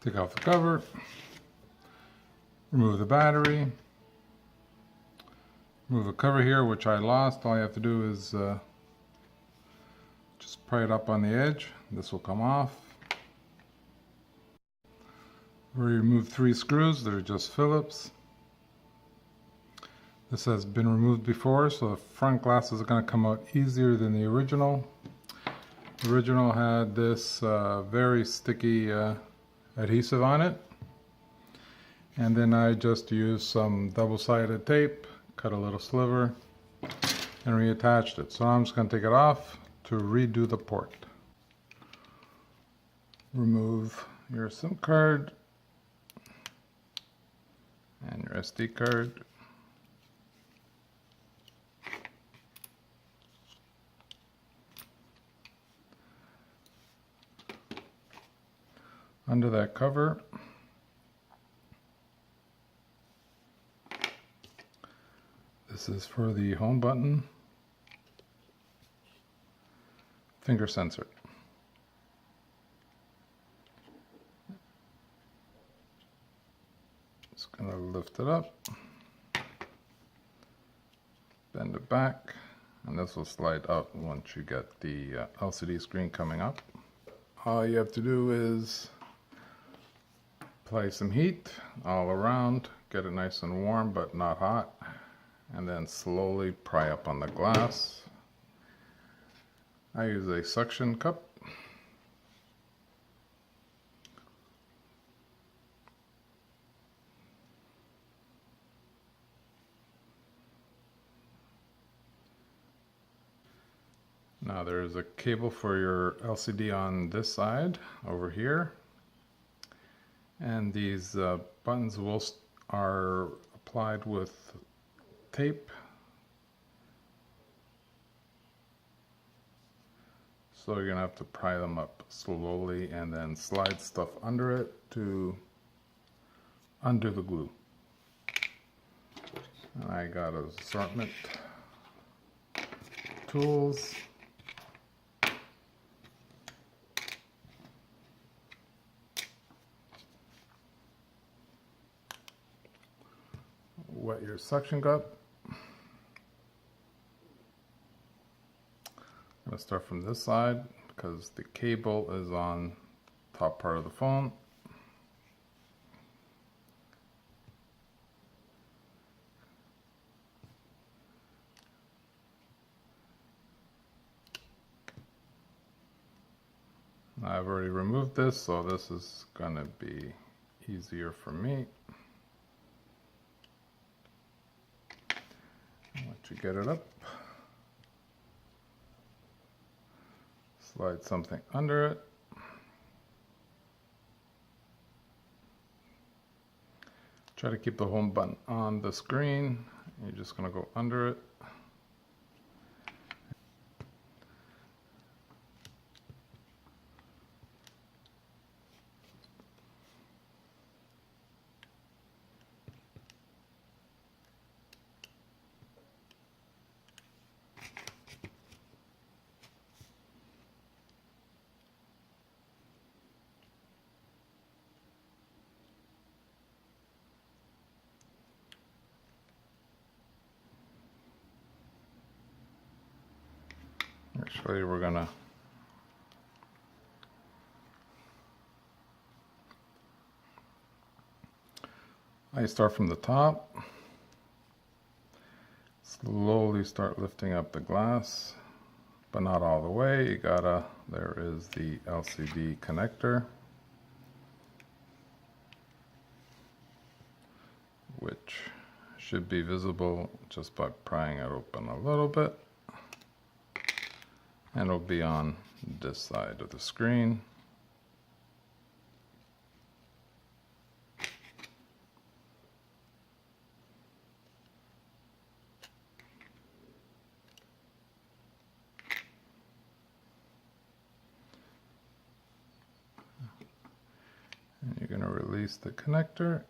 Take off the cover, remove the battery, remove the cover here, which I lost. All you have to do is just pry it up on the edge. This will come off. We removed 3 screws. They're just Phillips. This has been removed before, so the front glass is going to come out easier than the original. The original had this very sticky adhesive on it, and then I just used some double-sided tape, cut a little sliver, and reattached it. So I'm just going to take it off to redo the port. Remove your SIM card and your SD card. Under that cover, this is for the home button, finger sensor. Just gonna lift it up, bend it back, and this will slide out once you get the LCD screen coming up. All you have to do is apply some heat all around, get it nice and warm but not hot, and then slowly pry up on the glass. I use a suction cup. Now there's a cable for your LCD on this side over here. And these buttons are applied with tape. So you're going to have to pry them up slowly and then slide stuff under it to undo the glue. And I got an assortment tools. Wet your suction cup. I'm going to start from this side because the cable is on top part of the phone. I've already removed this, so this is going to be easier for me. Once you get it up, slide something under it. Try to keep the home button on the screen. You're just going to go under it. Actually, we're gonna I start from the top, slowly start lifting up the glass, but not all the way. You gotta, there is the LCD connector, which should be visible just by prying it open a little bit. And it'll be on this side of the screen. And you're going to release the connector.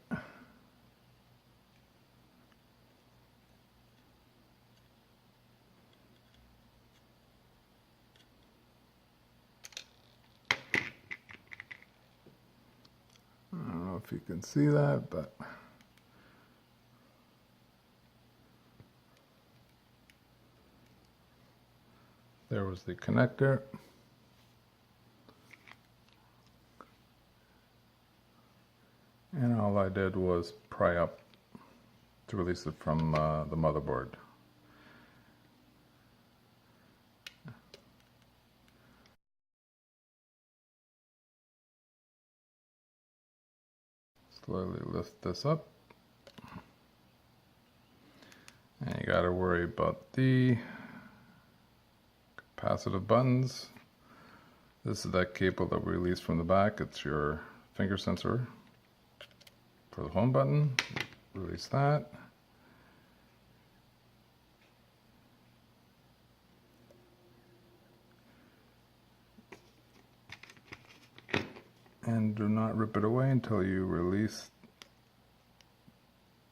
if you can see that, but there was the connector. And all I did was pry up to release it from the motherboard. Slowly lift this up. And you gotta worry about the capacitive buttons. This is that cable that we released from the back. It's your finger sensor for the home button. Release that. And do not rip it away until you release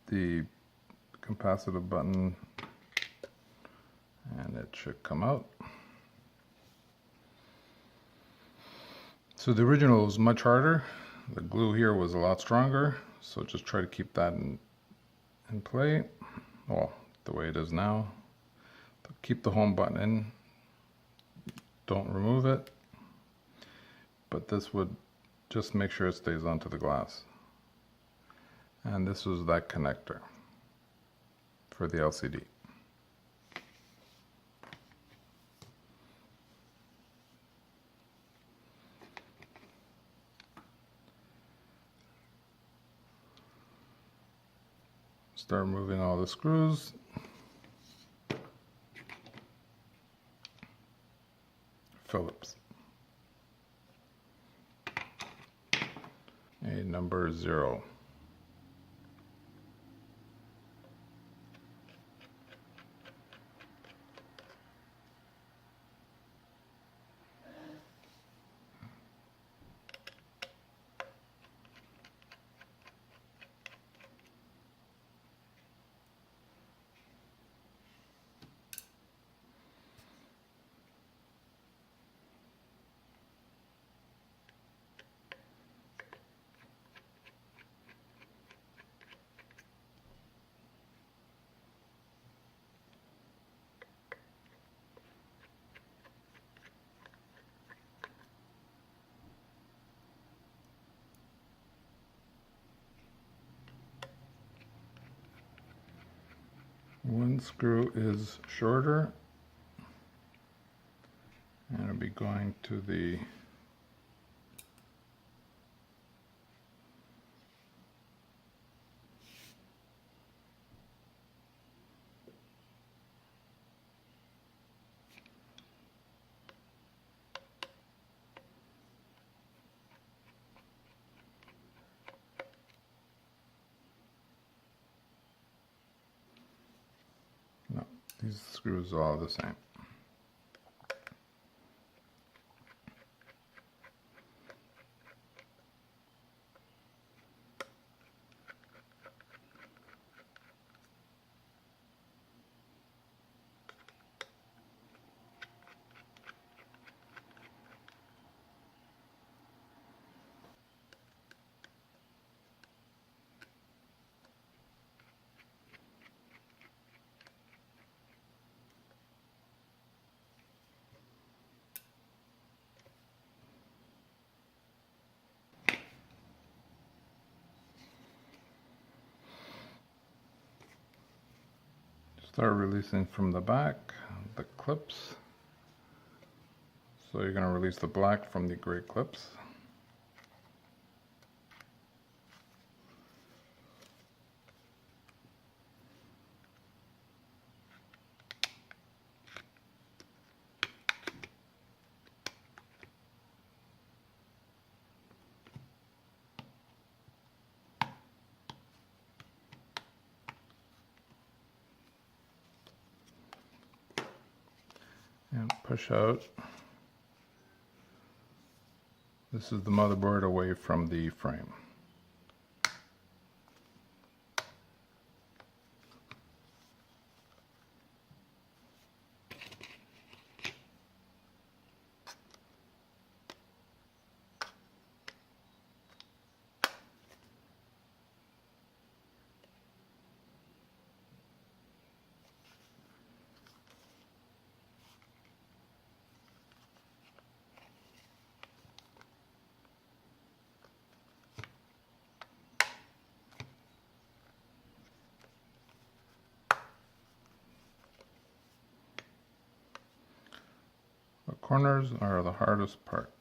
the capacitive button, and it should come out. So the original was much harder. The glue here was a lot stronger, so just try to keep that in play. Well, the way it is now. Keep the home button in. Don't remove it. But this would just make sure it stays onto the glass. And this was that connector for the LCD. Start moving all the screws. Phillips. A number 0. One screw is shorter, and it'll be going to the no, these screws are all the same. Start releasing from the back, the clips. So you're going to release the black from the gray clips. And push out. This is the motherboard away from the frame. corners are the hardest part.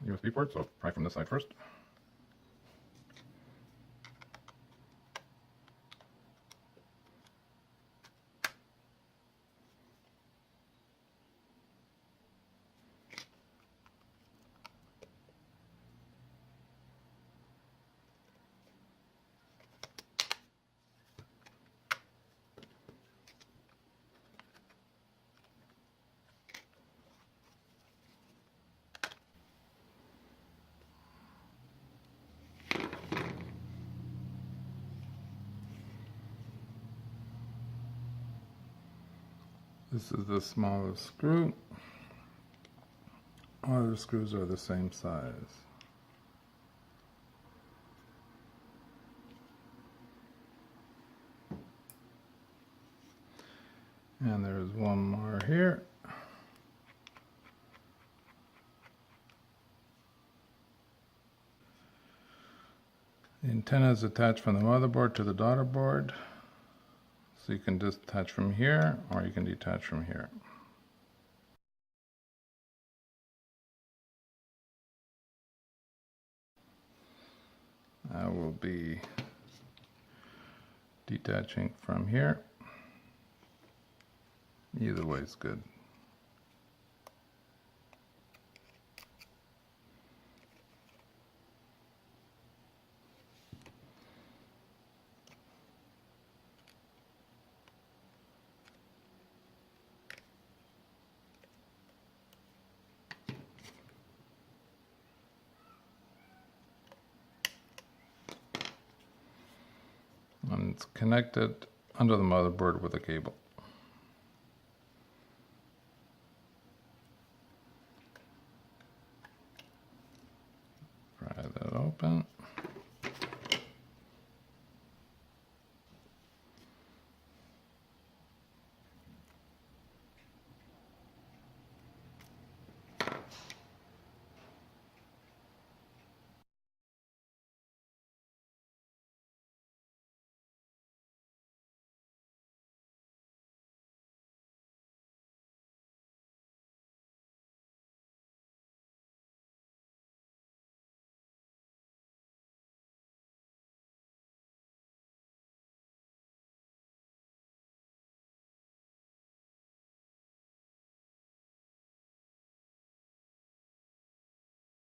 USB port, so pry from this side first. This is the smallest screw. All the screws are the same size. And there's one more here. The antenna is attached from the motherboard to the daughter board. So you can just attach from here, or you can detach from here. I will be detaching from here. Either way is good. And it's connected under the motherboard with a cable. Pry that open.